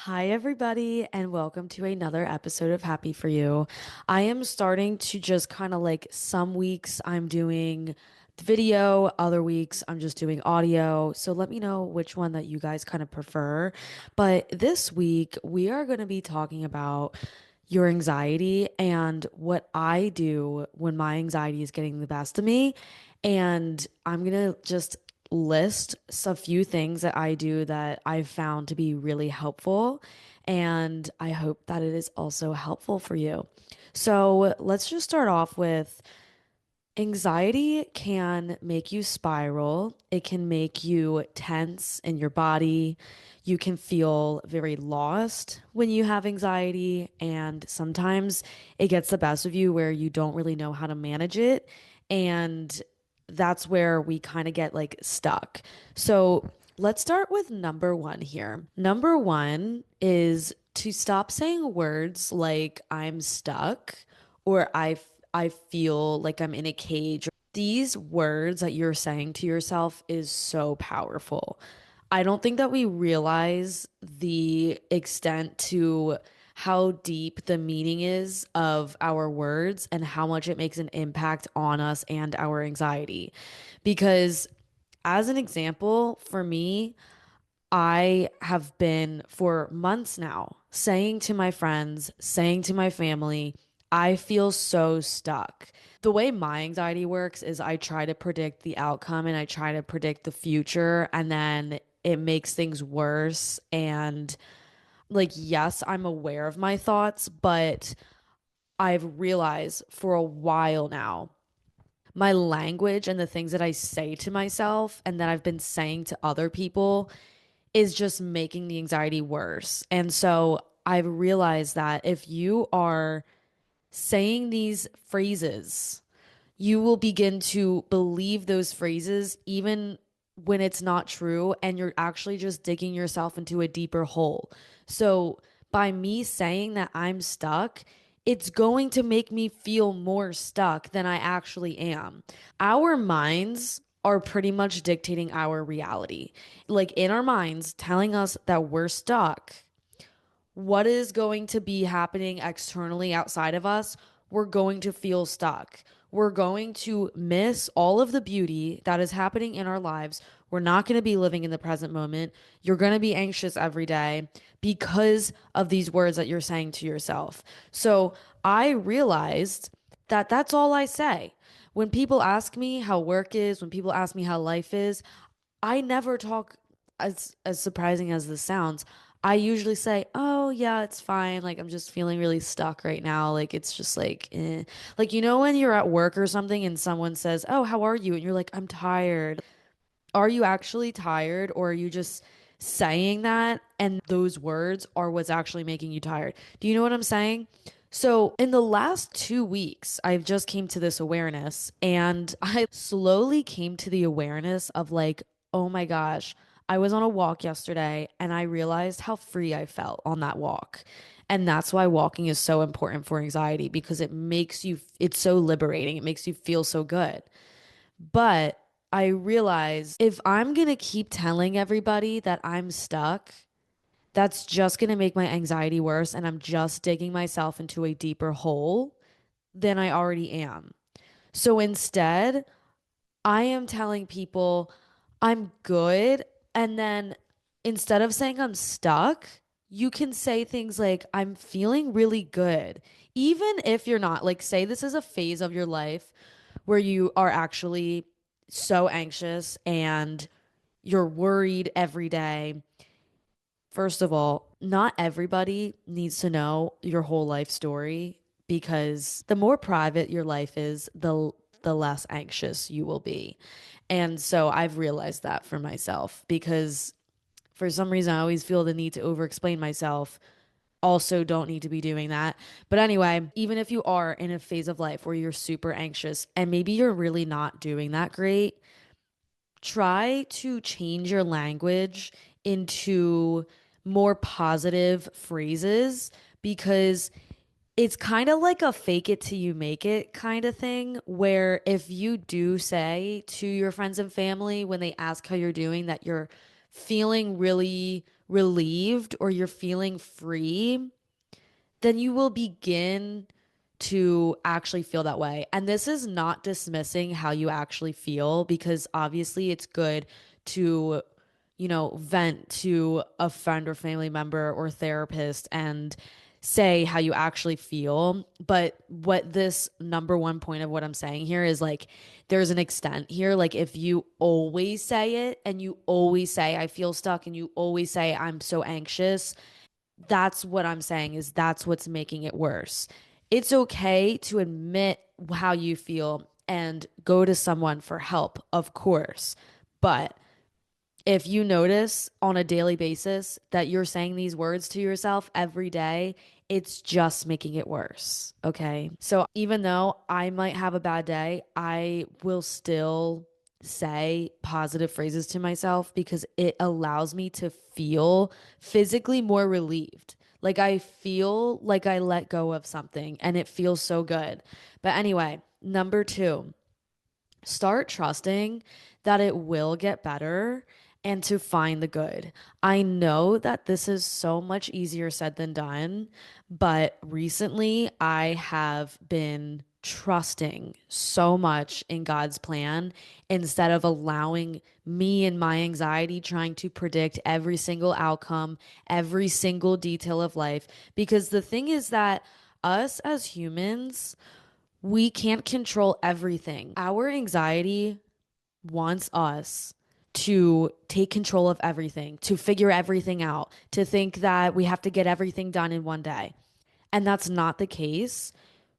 Hi, everybody, and welcome to another episode of Happy For You. I am starting to just kind of like some weeks I'm doing video, other weeks I'm just doing audio. So let me know which one that you guys kind of prefer. But this week we are going to be talking about your anxiety and what I do when my anxiety is getting the best of me. And I'm going to just list a few things that I do that I've found to be really helpful. And I hope that it is also helpful for you. So let's just start off with anxiety can make you spiral. It can make you tense in your body. You can feel very lost when you have anxiety, and sometimes it gets the best of you where you don't really know how to manage it. And that's where we kind of get like stuck. So let's start with number one here. Number one is to stop saying words like I'm stuck or I feel like I'm in a cage. These words that you're saying to yourself is so powerful. I don't think that we realize the extent to how deep the meaning is of our words and how much it makes an impact on us and our anxiety. Because, as an example, for me, I have been for months now saying to my friends, saying to my family, I feel so stuck. The way my anxiety works is I try to predict the outcome and I try to predict the future, and then it makes things worse. And, like, yes, I'm aware of my thoughts, but I've realized for a while now my language and the things that I say to myself and that I've been saying to other people is just making the anxiety worse. And so I've realized that if you are saying these phrases, you will begin to believe those phrases even when it's not true, and you're actually just digging yourself into a deeper hole. So by me saying that I'm stuck, it's going to make me feel more stuck than I actually am. Our minds are pretty much dictating our reality. Like, in our minds, telling us that we're stuck, what is going to be happening externally outside of us, we're going to feel stuck. We're going to miss all of the beauty that is happening in our lives. We're not going to be living in the present moment. You're going to be anxious every day because of these words that you're saying to yourself. So I realized that that's all I say. When people ask me how work is, when people ask me how life is, I never talk, as surprising as this sounds. I usually say, "Oh yeah, it's fine. Like I'm just feeling really stuck right now. Like it's just like eh." Like when you're at work or something and someone says, "Oh, how are you?" and you're like, "I'm tired." Are you actually tired, or are you just saying that and those words are what's actually making you tired? Do you know what I'm saying? So, in the last 2 weeks, I've just came to this awareness, and I slowly came to the awareness of like, oh my gosh, I was on a walk yesterday and I realized how free I felt on that walk. And that's why walking is so important for anxiety, because it's so liberating. It makes you feel so good. But I realize if I'm going to keep telling everybody that I'm stuck, that's just going to make my anxiety worse. And I'm just digging myself into a deeper hole than I already am. So instead, I am telling people I'm good. And then instead of saying I'm stuck, you can say things like, I'm feeling really good. Even if you're not, like, say this is a phase of your life where you are actually so anxious and you're worried every day. First of all, not everybody needs to know your whole life story, because the more private your life is, the less anxious you will be. And so I've realized that for myself, because for some reason I always feel the need to over explain myself. Also don't need to be doing that. But anyway, even if you are in a phase of life where you're super anxious and maybe you're really not doing that great, try to change your language into more positive phrases, because it's kind of like a fake it till you make it kind of thing, where if you do say to your friends and family when they ask how you're doing that you're feeling really relieved or you're feeling free, then you will begin to actually feel that way. And this is not dismissing how you actually feel because obviously it's good to, vent to a friend or family member or therapist and say how you actually feel. But what this number one point of what I'm saying here is like, there's an extent here. Like, if you always say it and you always say, I feel stuck, and you always say, I'm so anxious, that's what I'm saying is that's what's making it worse. It's okay to admit how you feel and go to someone for help, of course. But if you notice on a daily basis that you're saying these words to yourself every day, it's just making it worse. Okay. So even though I might have a bad day, I will still say positive phrases to myself because it allows me to feel physically more relieved. Like I feel like I let go of something and it feels so good. But anyway, number two, start trusting that it will get better and to find the good. I know that this is so much easier said than done, but recently I have been trusting so much in God's plan instead of allowing me and my anxiety trying to predict every single outcome, every single detail of life. Because the thing is that us as humans, we can't control everything. Our anxiety wants us to take control of everything, to figure everything out, to think that we have to get everything done in one day. And that's not the case.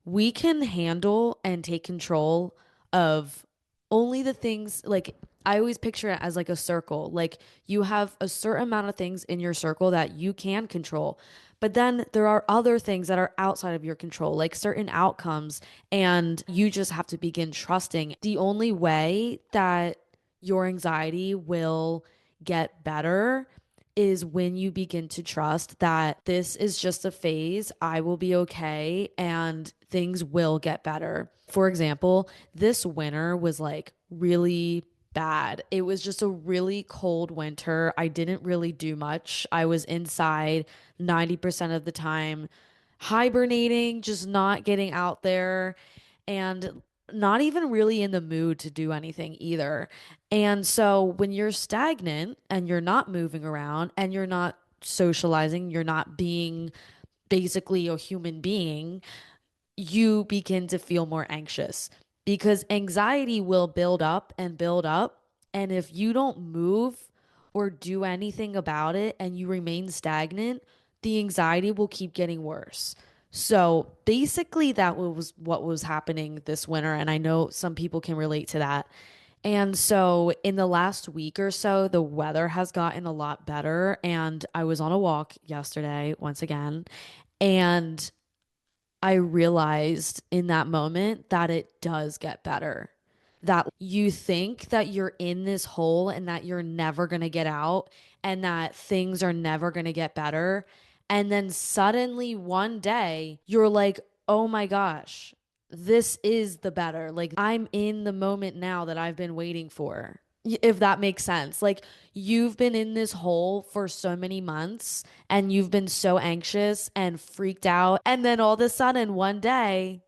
We can handle and take control of only the things like I always picture it as like a circle. Like you have a certain amount of things in your circle that you can control. But then there are other things that are outside of your control, like certain outcomes, and you just have to begin trusting. The only way that your anxiety will get better is when you begin to trust that this is just a phase, I will be okay, and things will get better. For example, this winter was like really bad. It was just a really cold winter. I didn't really do much. I was inside 90% of the time, hibernating, just not getting out there. And not even really in the mood to do anything either. And so when you're stagnant and you're not moving around and you're not socializing, you're not being basically a human being, you begin to feel more anxious because anxiety will build up and build up. And if you don't move or do anything about it and you remain stagnant, the anxiety will keep getting worse. So basically, that was what was happening this winter. And I know some people can relate to that. And so, in the last week or so, the weather has gotten a lot better. And I was on a walk yesterday, once again, and I realized in that moment that it does get better. That you think that you're in this hole and that you're never going to get out and that things are never going to get better. And then suddenly one day you're like, oh my gosh, this is the better. Like I'm in the moment now that I've been waiting for. If that makes sense. Like you've been in this hole for so many months and you've been so anxious and freaked out. And then all of a sudden one day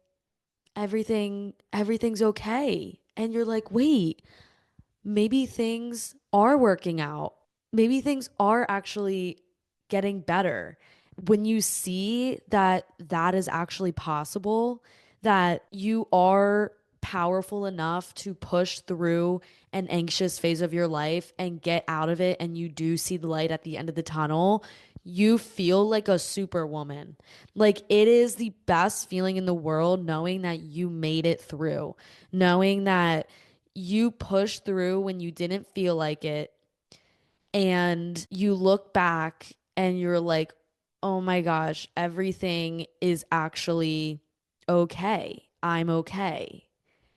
everything's okay. And you're like, wait, maybe things are working out. Maybe things are actually getting better. When you see that that is actually possible, that you are powerful enough to push through an anxious phase of your life and get out of it, and you do see the light at the end of the tunnel, you feel like a superwoman. Like it is the best feeling in the world knowing that you made it through, knowing that you pushed through when you didn't feel like it, and you look back and you're like, oh my gosh, everything is actually okay. I'm okay.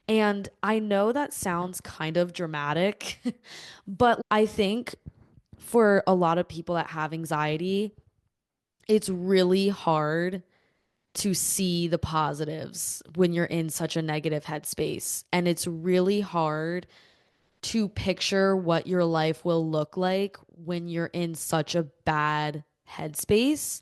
And I know that sounds kind of dramatic, but I think for a lot of people that have anxiety, it's really hard to see the positives when you're in such a negative headspace. And it's really hard to picture what your life will look like when you're in such a bad headspace.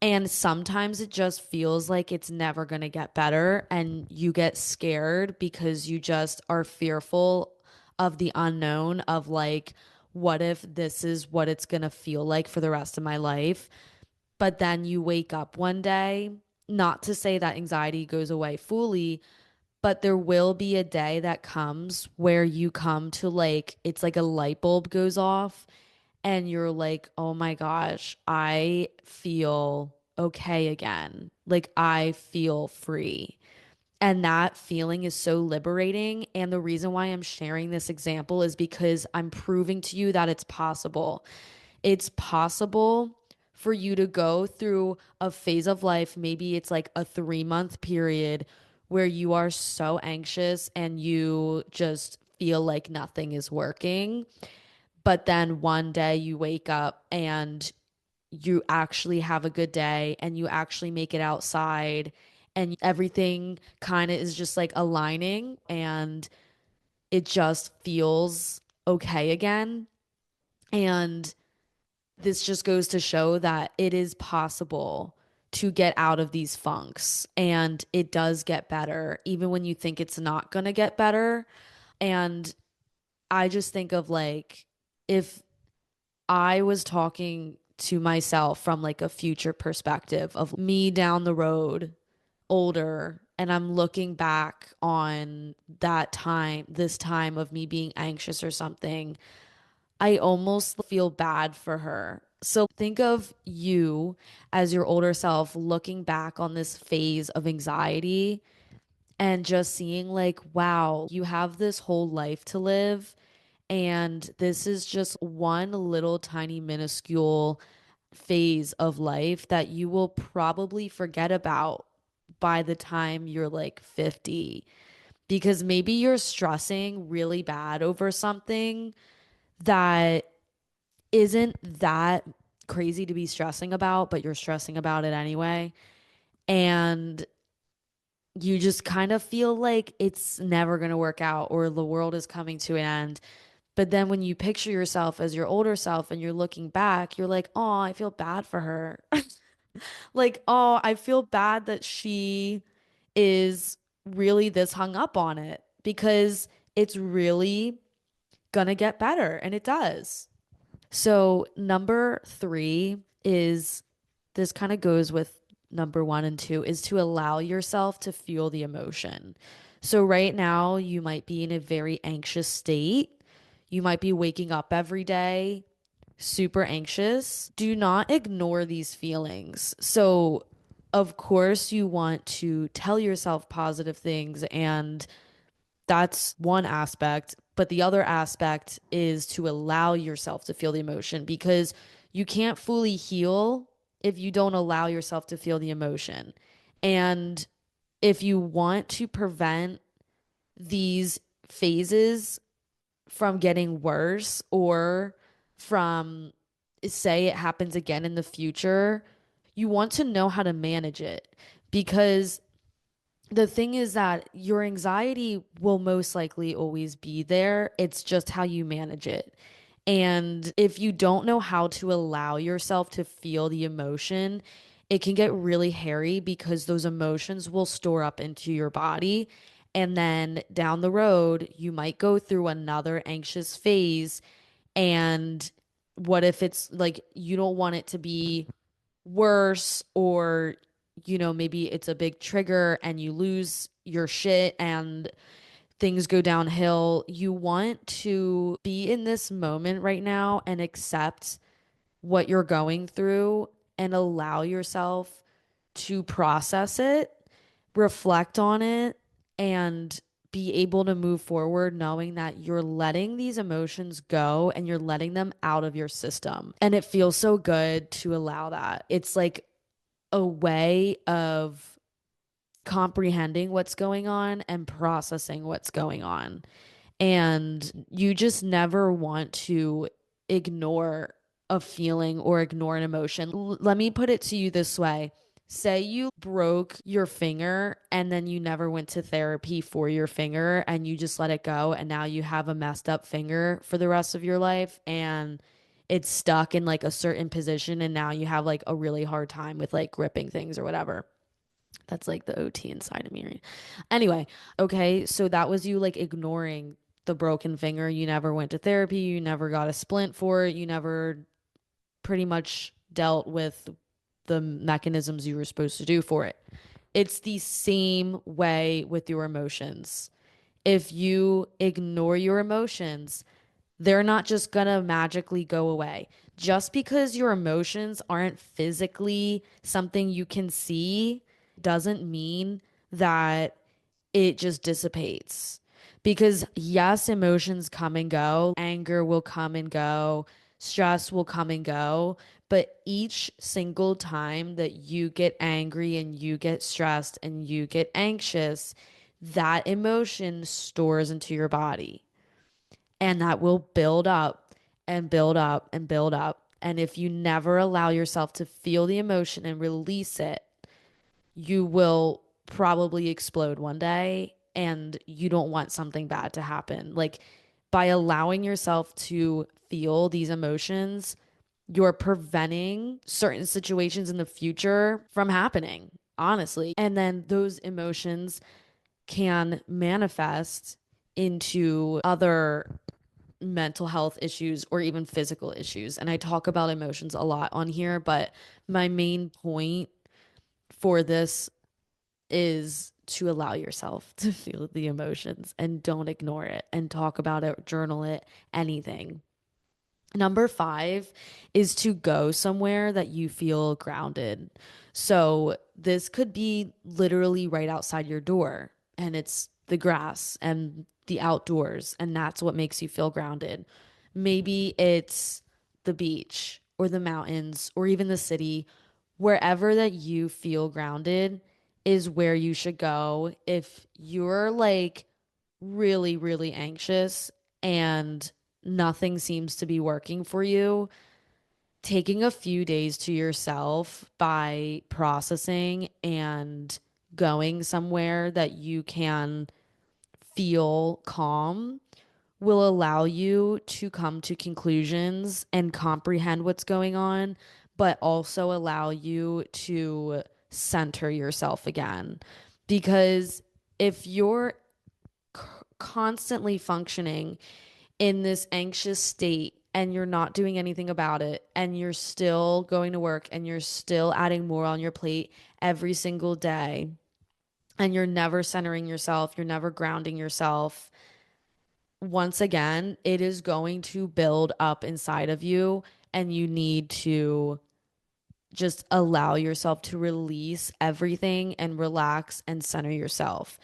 And sometimes it just feels like it's never going to get better. And you get scared because you just are fearful of the unknown of like, what if this is what it's going to feel like for the rest of my life? But then you wake up one day, not to say that anxiety goes away fully, but there will be a day that comes where you come to like, it's like a light bulb goes off and you're like, oh my gosh, I feel okay again. Like I feel free. And that feeling is so liberating. And the reason why I'm sharing this example is because I'm proving to you that it's possible. It's possible for you to go through a phase of life. Maybe it's like a 3 month period where you are so anxious and you just feel like nothing is working. But then one day you wake up and you actually have a good day and you actually make it outside and everything kind of is just like aligning and it just feels okay again. And this just goes to show that it is possible to get out of these funks and it does get better even when you think it's not going to get better. And I just think of like, if I was talking to myself from like a future perspective of me down the road, older, and I'm looking back on that time, this time of me being anxious or something, I almost feel bad for her. So think of you as your older self looking back on this phase of anxiety and just seeing like, wow, you have this whole life to live. And this is just one little tiny minuscule phase of life that you will probably forget about by the time you're like 50. Because maybe you're stressing really bad over something that isn't that crazy to be stressing about, but you're stressing about it anyway. And you just kind of feel like it's never going to work out or the world is coming to an end. But then when you picture yourself as your older self and you're looking back, you're like, oh, I feel bad for her. Like, oh, I feel bad that she is really this hung up on it because it's really gonna get better. And it does. So, number three is this kind of goes with number one and two is to allow yourself to feel the emotion. So, right now, you might be in a very anxious state. You might be waking up every day super anxious. Do not ignore these feelings. So, of course, you want to tell yourself positive things, and that's one aspect. But the other aspect is to allow yourself to feel the emotion because you can't fully heal if you don't allow yourself to feel the emotion. And if you want to prevent these phases from getting worse or from, say it happens again in the future, you want to know how to manage it because the thing is that your anxiety will most likely always be there. It's just how you manage it. And if you don't know how to allow yourself to feel the emotion, it can get really hairy because those emotions will store up into your body. And then down the road, you might go through another anxious phase. And what if it's like you don't want it to be worse or maybe it's a big trigger and you lose your shit and things go downhill. You want to be in this moment right now and accept what you're going through and allow yourself to process it, reflect on it, and be able to move forward knowing that you're letting these emotions go and you're letting them out of your system. And it feels so good to allow that. It's like a way of comprehending what's going on and processing what's going on. And you just never want to ignore a feeling or ignore an emotion. Let me put it to you this way. Say you broke your finger and then you never went to therapy for your finger and you just let it go and now you have a messed up finger for the rest of your life and it's stuck in like a certain position and now you have like a really hard time with like gripping things or whatever. That's like the OT inside of me. Right? Anyway, okay, so that was you like ignoring the broken finger. You never went to therapy, you never got a splint for it, you never pretty much dealt with the mechanisms you were supposed to do for it. It's the same way with your emotions. If you ignore your emotions, they're not just gonna magically go away. Just because your emotions aren't physically something you can see doesn't mean that it just dissipates. Because yes, emotions come and go, anger will come and go, stress will come and go, but each single time that you get angry and you get stressed and you get anxious, that emotion stores into your body and that will build up and build up and build up. And if you never allow yourself to feel the emotion and release it, you will probably explode one day and you don't want something bad to happen. Like by allowing yourself to feel these emotions, you're preventing certain situations in the future from happening, honestly. And then those emotions can manifest into other mental health issues or even physical issues. And I talk about emotions a lot on here, but my main point for this is to allow yourself to feel the emotions and don't ignore it and talk about it, journal it, anything. Number five is to go somewhere that you feel grounded. So this could be literally right outside your door and it's the grass and the outdoors, and that's what makes you feel grounded. Maybe it's the beach or the mountains or even the city. Wherever that you feel grounded is where you should go. If you're like really, really anxious and nothing seems to be working for you, taking a few days to yourself by processing and going somewhere that you can feel calm will allow you to come to conclusions and comprehend what's going on, but also allow you to center yourself again. Because if you're constantly functioning in this anxious state and you're not doing anything about it and you're still going to work and you're still adding more on your plate every single day and you're never centering yourself, you're never grounding yourself, once again, it is going to build up inside of you and you need to just allow yourself to release everything and relax and center yourself.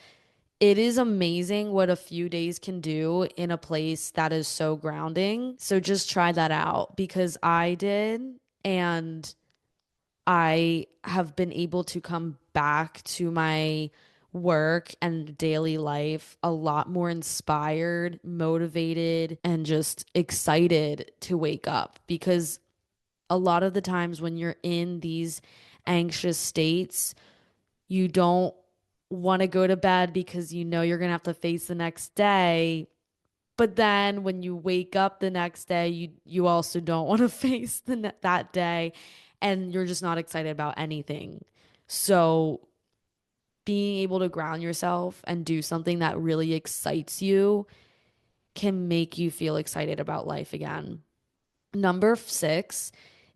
It is amazing what a few days can do in a place that is so grounding. So just try that out because I did. And I have been able to come back to my work and daily life a lot more inspired, motivated, and just excited to wake up because a lot of the times when you're in these anxious states, you don't want to go to bed because you know you're going to have to face the next day. But then when you wake up the next day, you also don't want to face that day and you're just not excited about anything. So being able to ground yourself and do something that really excites you can make you feel excited about life again. Number six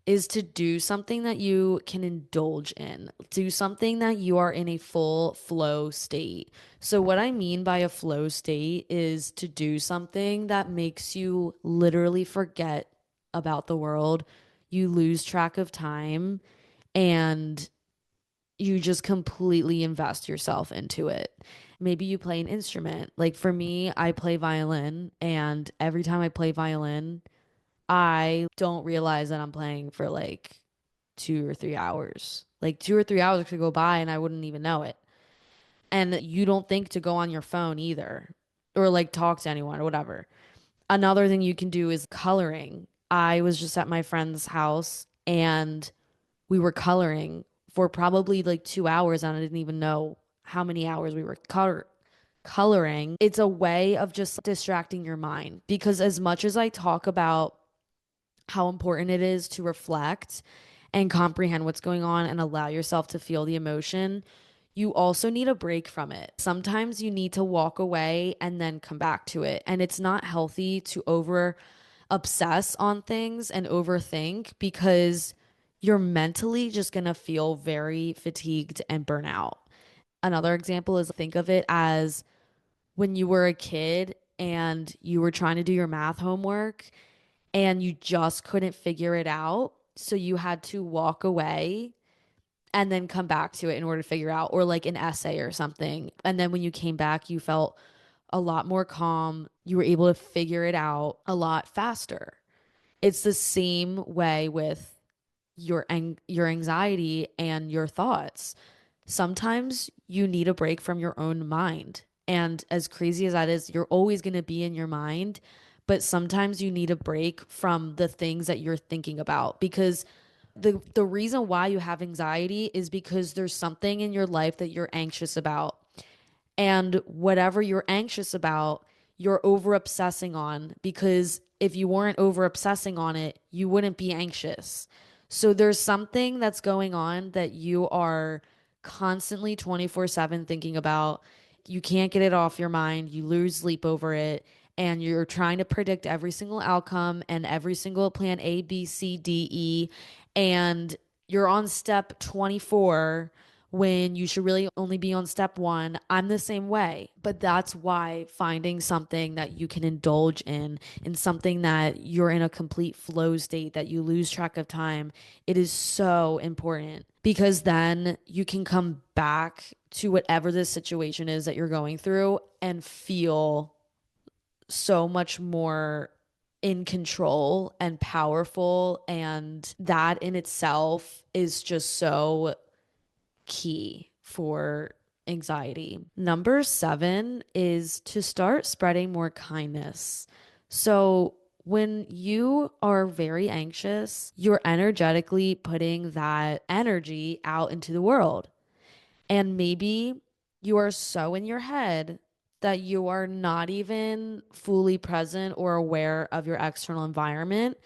is to do something that you can indulge in. Do something that you are in a full flow state. So, what I mean by a flow state is to do something that makes you literally forget about the world. You lose track of time and you just completely invest yourself into it. Maybe you play an instrument. Like for me, I play violin, and every time I play violin, I don't realize that I'm playing for like 2 or 3 hours. Like 2 or 3 hours could go by and I wouldn't even know it. And you don't think to go on your phone either or like talk to anyone or whatever. Another thing you can do is coloring. I was just at my friend's house and we were coloring for probably like 2 hours and I didn't even know how many hours we were coloring. It's a way of just distracting your mind because as much as I talk about how important it is to reflect and comprehend what's going on and allow yourself to feel the emotion, you also need a break from it. Sometimes you need to walk away and then come back to it. And it's not healthy to over obsess on things and overthink because you're mentally just going to feel very fatigued and burnout. Another example is think of it as when you were a kid and you were trying to do your math homework and you just couldn't figure it out. So you had to walk away and then come back to it in order to figure out, or like an essay or something. And then when you came back, you felt a lot more calm. You were able to figure it out a lot faster. It's the same way with your anxiety and your thoughts. Sometimes you need a break from your own mind. And as crazy as that is, you're always going to be in your mind, but sometimes you need a break from the things that you're thinking about because the reason why you have anxiety is because there's something in your life that you're anxious about. And whatever you're anxious about, you're over obsessing on because if you weren't over obsessing on it, you wouldn't be anxious. So there's something that's going on that you are constantly 24/7 thinking about. You can't get it off your mind. You lose sleep over it. And you're trying to predict every single outcome and every single plan A, B, C, D, E. And you're on step 24 when you should really only be on step one. I'm the same way. But that's why finding something that you can indulge in something that you're in a complete flow state, that you lose track of time, it is so important because then you can come back to whatever this situation is that you're going through and feel so much more in control and powerful. And that in itself is just so key for anxiety. Number 7 is to start spreading more kindness. So, when you are very anxious, you're energetically putting that energy out into the world. And maybe you are so in your head that you are not even fully present or aware of your external environment.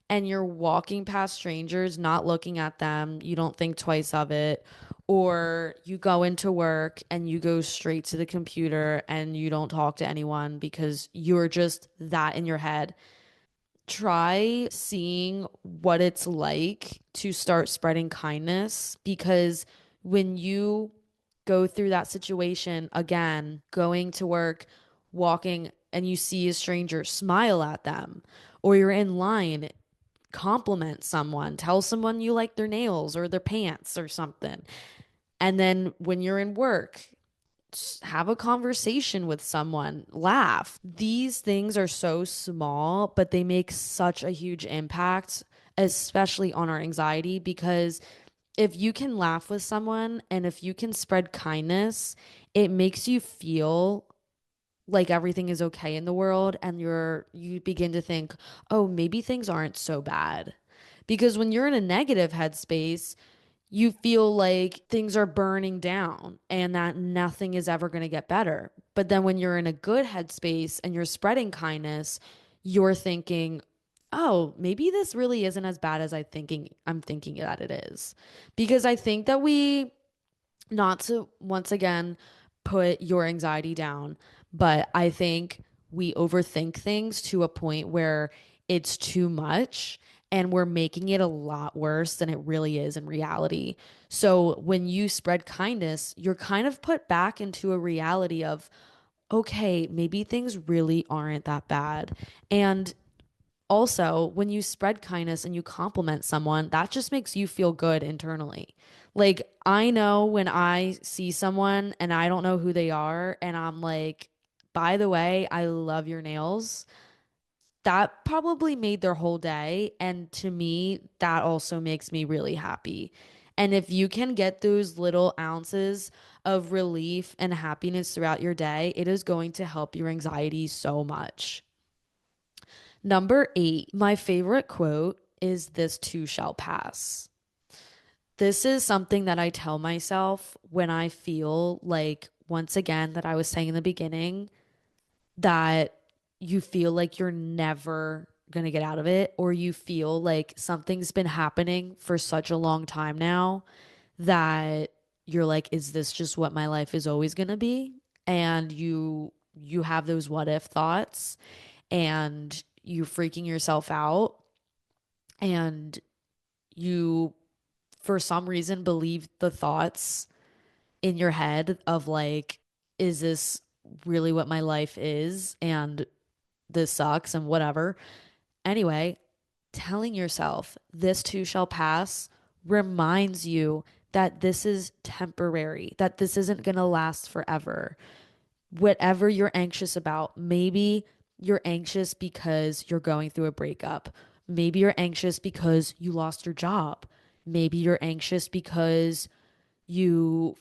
And you're walking past strangers, not looking at them. You don't think twice of it. Or you go into work and you go straight to the computer and you don't talk to anyone because you're just that in your head. Try seeing what it's like to start spreading kindness because when you go through that situation again, going to work, walking, and you see a stranger, smile at them, or you're in line, compliment someone, tell someone you like their nails or their pants or something. And then when you're in work, have a conversation with someone, laugh. These things are so small, but they make such a huge impact, especially on our anxiety. Because if you can laugh with someone and if you can spread kindness, it makes you feel like everything is okay in the world and you begin to think, "Oh, maybe things aren't so bad." Because when you're in a negative headspace, you feel like things are burning down and that nothing is ever going to get better. But then when you're in a good headspace and you're spreading kindness, you're thinking, "Oh, maybe this really isn't as bad as I'm thinking that it is." Because I think that we, not to once again put your anxiety down, but I think we overthink things to a point where it's too much and we're making it a lot worse than it really is in reality. So when you spread kindness, you're kind of put back into a reality of, okay, maybe things really aren't that bad. And also, when you spread kindness and you compliment someone, that just makes you feel good internally. Like, I know when I see someone and I don't know who they are, and I'm like, by the way, I love your nails. That probably made their whole day. And to me, that also makes me really happy. And if you can get those little ounces of relief and happiness throughout your day, it is going to help your anxiety so much. Number 8, my favorite quote is this too shall pass. This is something that I tell myself when I feel like, once again, that I was saying in the beginning, that you feel like you're never going to get out of it, or you feel like something's been happening for such a long time now that you're like, is this just what my life is always going to be? And you have those what if thoughts and you're freaking yourself out and you for some reason believe the thoughts in your head of like, is this really what my life is? And this sucks and whatever. Anyway, telling yourself this too shall pass reminds you that this is temporary, that this isn't going to last forever. Whatever you're anxious about, maybe you're anxious because you're going through a breakup. Maybe you're anxious because you lost your job. Maybe you're anxious because you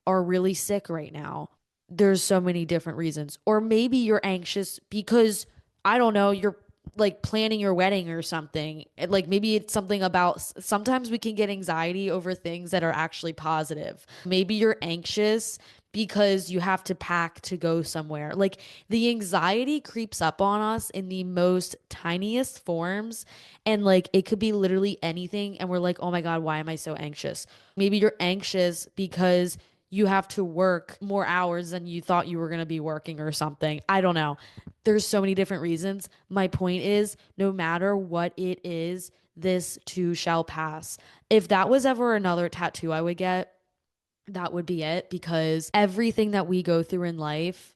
are really sick right now. There's so many different reasons. Or maybe you're anxious because, I don't know, you're like planning your wedding or something. Like maybe it's something about, sometimes we can get anxiety over things that are actually positive. Maybe you're anxious because you have to pack to go somewhere. Like the anxiety creeps up on us in the most tiniest forms. And like it could be literally anything. And we're like, oh my God, why am I so anxious? Maybe you're anxious because you have to work more hours than you thought you were going to be working or something. I don't know. There's so many different reasons. My point is, no matter what it is, this too shall pass. If that was ever another tattoo I would get, that would be it, because everything that we go through in life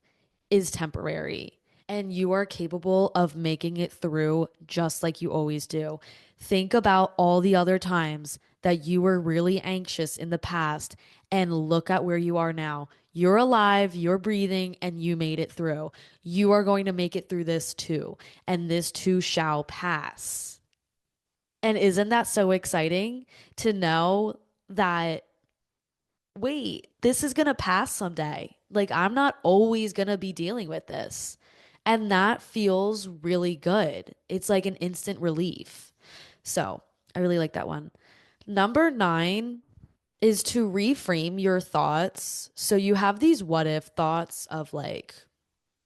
is temporary and you are capable of making it through just like you always do. Think about all the other times that you were really anxious in the past and look at where you are now. You're alive, you're breathing, and you made it through. You are going to make it through this too, and this too shall pass. And isn't that so exciting to know that wait, this is going to pass someday. Like, I'm not always going to be dealing with this. And that feels really good. It's like an instant relief. So, I really like that one. Number 9 is to reframe your thoughts. So, you have these what if thoughts of like,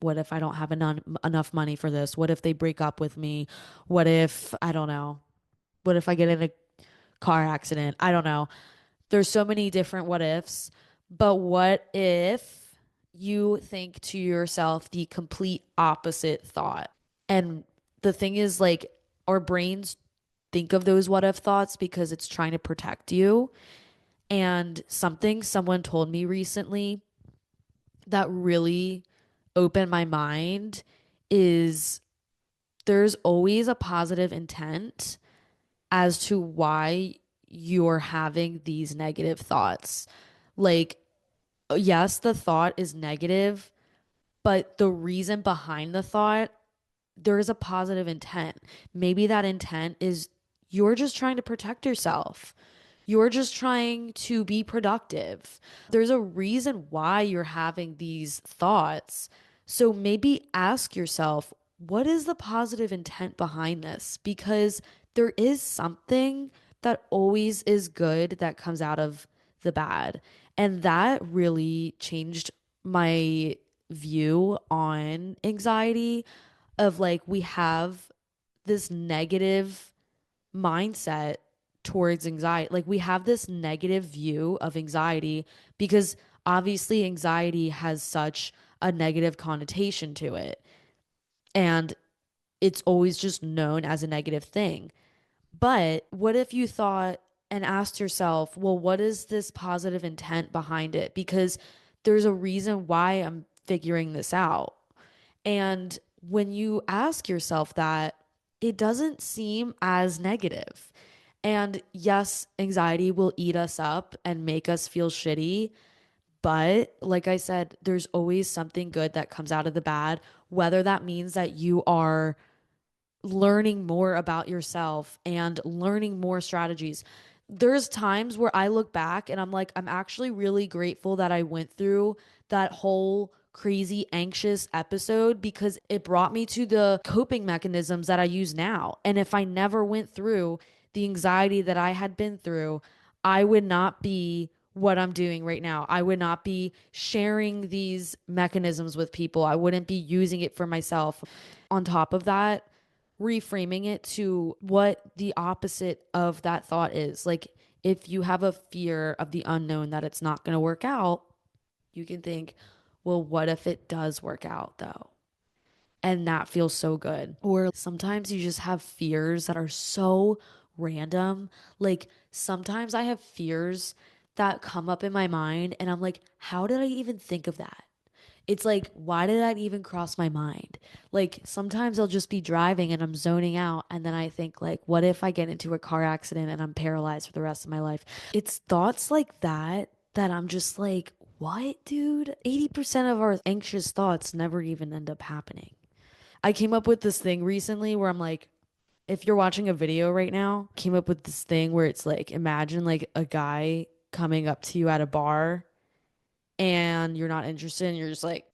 what if I don't have enough money for this? What if they break up with me? What if, I don't know, what if I get in a car accident? I don't know. There's so many different what ifs, but what if you think to yourself the complete opposite thought? And the thing is, like, our brains think of those what if thoughts because it's trying to protect you. And something someone told me recently that really opened my mind is there's always a positive intent as to why you're having these negative thoughts. Like, yes, the thought is negative, but the reason behind the thought, there is a positive intent. Maybe that intent is you're just trying to protect yourself. You're just trying to be productive. There's a reason why you're having these thoughts. So maybe ask yourself, what is the positive intent behind this? Because there is something that always is good that comes out of the bad. And that really changed my view on anxiety of like, we have this negative mindset towards anxiety. Like we have this negative view of anxiety because obviously anxiety has such a negative connotation to it. And it's always just known as a negative thing. But what if you thought and asked yourself, well, what is this positive intent behind it? Because there's a reason why I'm figuring this out. And when you ask yourself that, it doesn't seem as negative. And yes, anxiety will eat us up and make us feel shitty. But like I said, there's always something good that comes out of the bad, whether that means that you are learning more about yourself and learning more strategies. There's times where I look back and I'm like, I'm actually really grateful that I went through that whole crazy anxious episode because it brought me to the coping mechanisms that I use now. And if I never went through the anxiety that I had been through, I would not be what I'm doing right now. I would not be sharing these mechanisms with people. I wouldn't be using it for myself. On top of that, reframing it to what the opposite of that thought is. Like, if you have a fear of the unknown that it's not going to work out, you can think, well, what if it does work out though? And that feels so good. Or sometimes you just have fears that are so random. Like sometimes I have fears that come up in my mind and I'm like, how did I even think of that? It's like, why did that even cross my mind? Like sometimes I'll just be driving and I'm zoning out and then I think like, what if I get into a car accident and I'm paralyzed for the rest of my life? It's thoughts like that that I'm just like, what, dude? 80% of our anxious thoughts never even end up happening. I came up with this thing recently where I'm like, if you're watching a video right now, came up with this thing where it's like, imagine like a guy coming up to you at a bar and you're not interested and you're just like,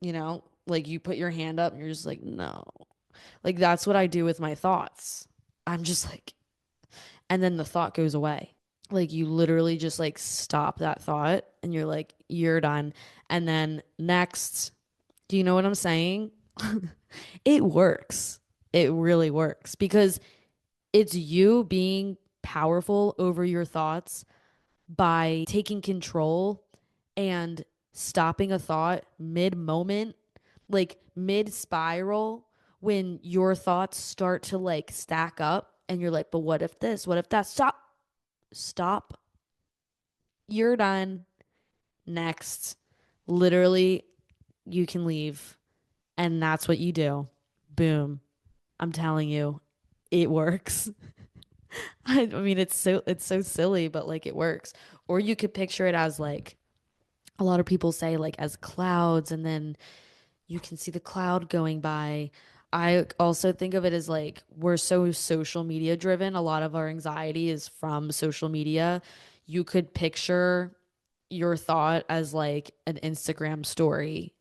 like you put your hand up and you're just like, no. Like that's what I do with my thoughts. I'm just like, and then the thought goes away. Like you literally just like stop that thought and you're like, you're done. And then next, do you know what I'm saying? It works. It really works because it's you being powerful over your thoughts by taking control and stopping a thought mid moment, like mid spiral, when your thoughts start to like stack up and you're like, but what if this? What if that? Stop. Stop. You're done. Next. Literally, you can leave. And that's what you do. Boom. I'm telling you, it works. I mean, it's so silly, but like it works. Or you could picture it as like a lot of people say like as clouds and then you can see the cloud going by. I also think of it as like we're so social media driven. A lot of our anxiety is from social media. You could picture your thought as like an Instagram story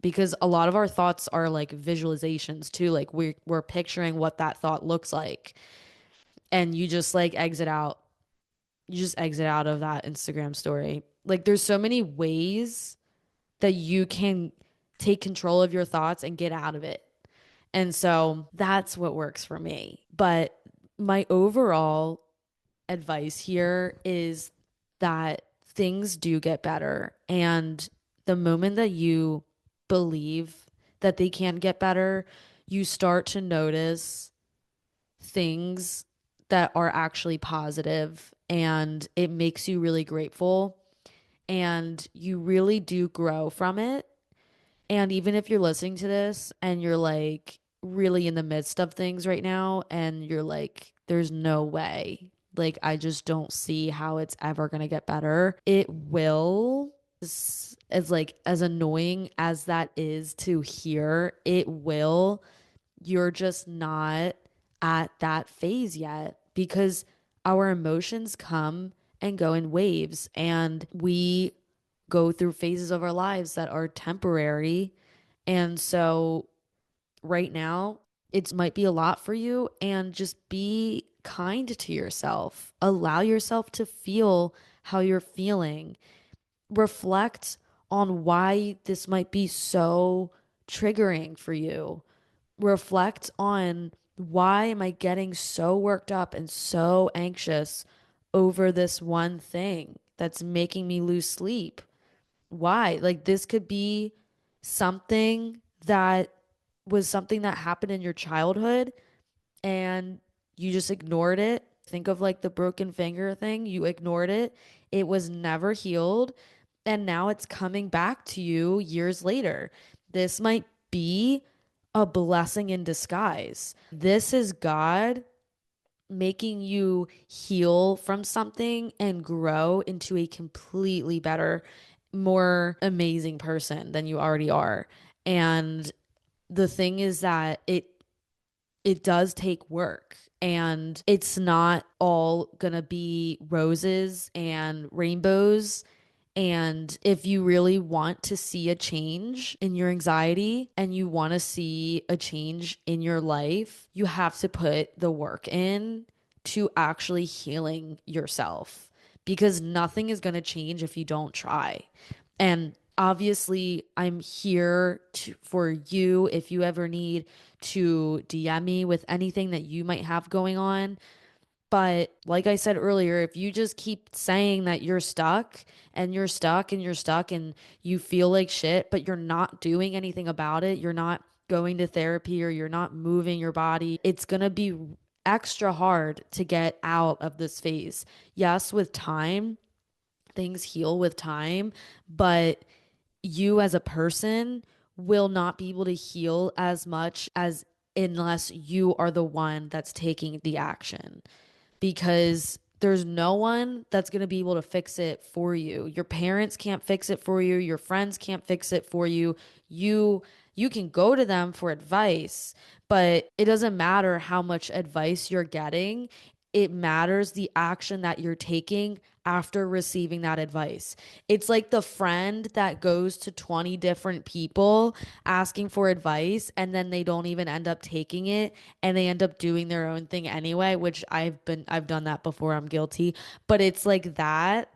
because a lot of our thoughts are like visualizations too. Like we're picturing what that thought looks like and you just like exit out. You just exit out of that Instagram story. Like there's so many ways that you can take control of your thoughts and get out of it. And so that's what works for me. But my overall advice here is that things do get better. And the moment that you believe that they can get better, you start to notice things that are actually positive and it makes you really grateful and you really do grow from it. And even if you're listening to this and you're like really in the midst of things right now and you're like, there's no way, like, I just don't see how it's ever going to get better, it will. As like as annoying as that is to hear, it will. You're just not at that phase yet because our emotions come and go in waves and we go through phases of our lives that are temporary. And so right now, it might be a lot for you and just be kind to yourself. Allow yourself to feel how you're feeling. Reflect on why this might be so triggering for you. Reflect on why am I getting so worked up and so anxious over this one thing that's making me lose sleep? Why? Like this could be something that was something that happened in your childhood and you just ignored it. Think of like the broken finger thing. You ignored it. It was never healed. And now it's coming back to you years later. This might be a blessing in disguise. This is God making you heal from something and grow into a completely better, more amazing person than you already are. And the thing is that it does take work and it's not all gonna be roses and rainbows. And if you really want to see a change in your anxiety and you want to see a change in your life, you have to put the work in to actually healing yourself because nothing is going to change if you don't try. And obviously, I'm here for you if you ever need to DM me with anything that you might have going on. But like I said earlier, if you just keep saying that you're stuck and you're stuck and you're stuck and you feel like shit, but you're not doing anything about it, you're not going to therapy or you're not moving your body, it's going to be extra hard to get out of this phase. Yes, with time, things heal with time, but you as a person will not be able to heal as much as unless you are the one that's taking the action, because there's no one that's going to be able to fix it for you. Your parents can't fix it for you. Your friends can't fix it for you. You you can go to them for advice, but it doesn't matter how much advice you're getting. It matters the action that you're taking after receiving that advice. It's like the friend that goes to 20 different people asking for advice and then they don't even end up taking it and they end up doing their own thing anyway, which I've done that before. I'm guilty. But it's like that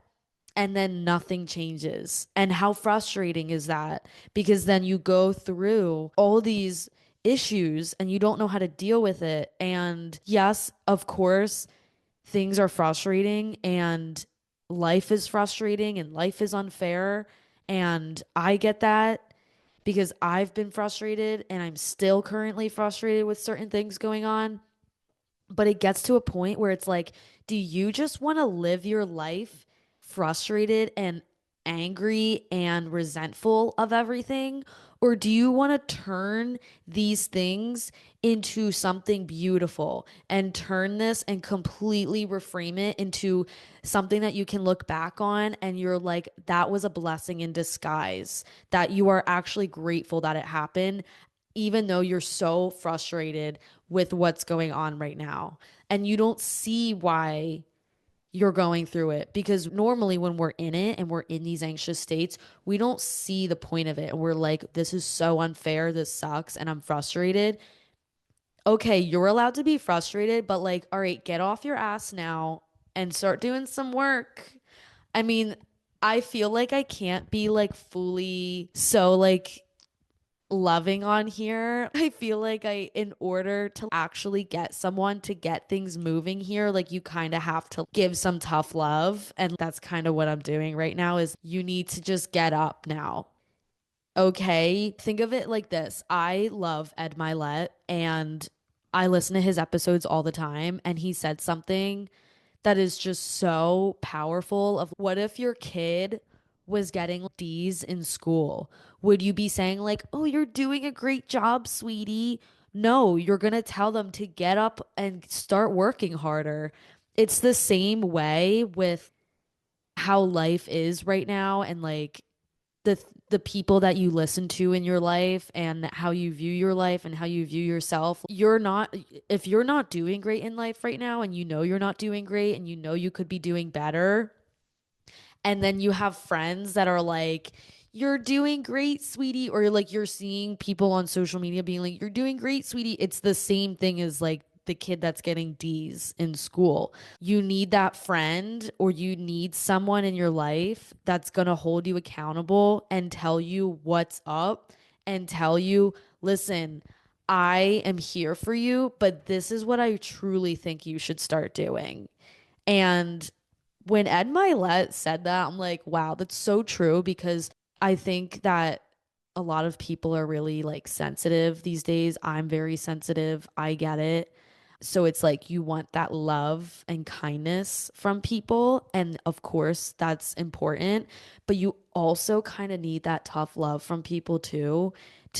and then nothing changes. And how frustrating is that? Because then you go through all these issues and you don't know how to deal with it. And yes, of course, things are frustrating and life is frustrating and life is unfair. And I get that because I've been frustrated and I'm still currently frustrated with certain things going on. But it gets to a point where it's like, do you just want to live your life frustrated and angry and resentful of everything? Or do you want to turn these things into something beautiful and turn this and completely reframe it into something that you can look back on and you're like, that was a blessing in disguise, that you are actually grateful that it happened, even though you're so frustrated with what's going on right now. And you don't see why you're going through it because normally when we're in it and we're in these anxious states, we don't see the point of it. And we're like, this is so unfair. This sucks. And I'm frustrated. Okay, you're allowed to be frustrated, but like, all right, get off your ass now and start doing some work. I mean, I feel like I can't be like fully so like loving on here. I feel like in order to actually get someone to get things moving here, like you kind of have to give some tough love. And that's kind of what I'm doing right now is you need to just get up now. Okay. Think of it like this. I love Ed Milet and I listen to his episodes all the time. And he said something that is just so powerful of what if your kid was getting D's in school? Would you be saying like, "Oh, you're doing a great job, sweetie"? No, you're going to tell them to get up and start working harder. It's the same way with how life is right now and like the people that you listen to in your life and how you view your life and how you view yourself. You're not, if you're not doing great in life right now and you know you're not doing great and you know you could be doing better, and then you have friends that are like, you're doing great, sweetie, or like you're seeing people on social media being like, you're doing great, sweetie. It's the same thing as like the kid that's getting D's in school. You need that friend or you need someone in your life that's going to hold you accountable and tell you what's up and tell you, listen, I am here for you, but this is what I truly think you should start doing. And when Ed Milet said that, I'm like, wow, that's so true because I think that a lot of people are really like sensitive these days. I'm very sensitive. I get it. So it's like you want that love and kindness from people. And of course, that's important. But you also kind of need that tough love from people too,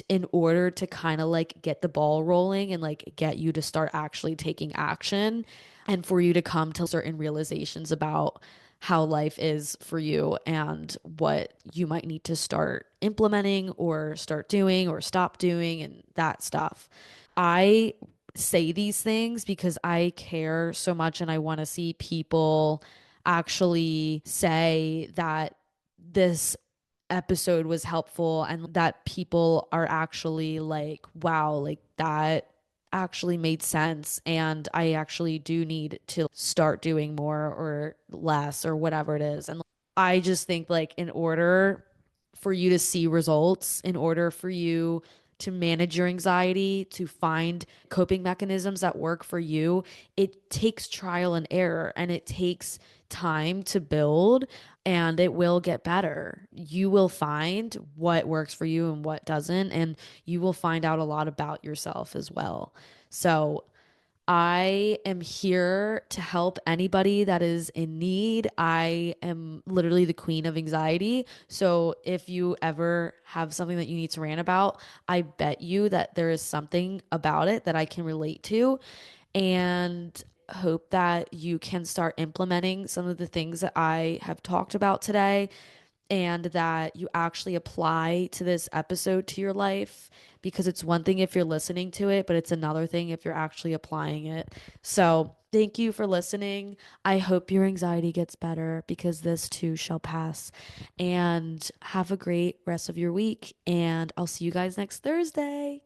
in order to kind of like get the ball rolling and like get you to start actually taking action and for you to come to certain realizations about how life is for you and what you might need to start implementing or start doing or stop doing and that stuff. I say these things because I care so much and I want to see people actually say that this episode was helpful and that people are actually like, wow, like that actually made sense. And I actually do need to start doing more or less or whatever it is. And I just think, like, in order for you to see results, in order for you to manage your anxiety, to find coping mechanisms that work for you, it takes trial and error and it takes time to build, and it will get better. You will find what works for you and what doesn't, and you will find out a lot about yourself as well. So, I am here to help anybody that is in need. I am literally the queen of anxiety. So if you ever have something that you need to rant about, I bet you that there is something about it that I can relate to, and hope that you can start implementing some of the things that I have talked about today, and that you actually apply to this episode to your life, because it's one thing if you're listening to it, but it's another thing if you're actually applying it. So, thank you for listening. I hope your anxiety gets better, because this too shall pass. And have a great rest of your week. And I'll see you guys next Thursday.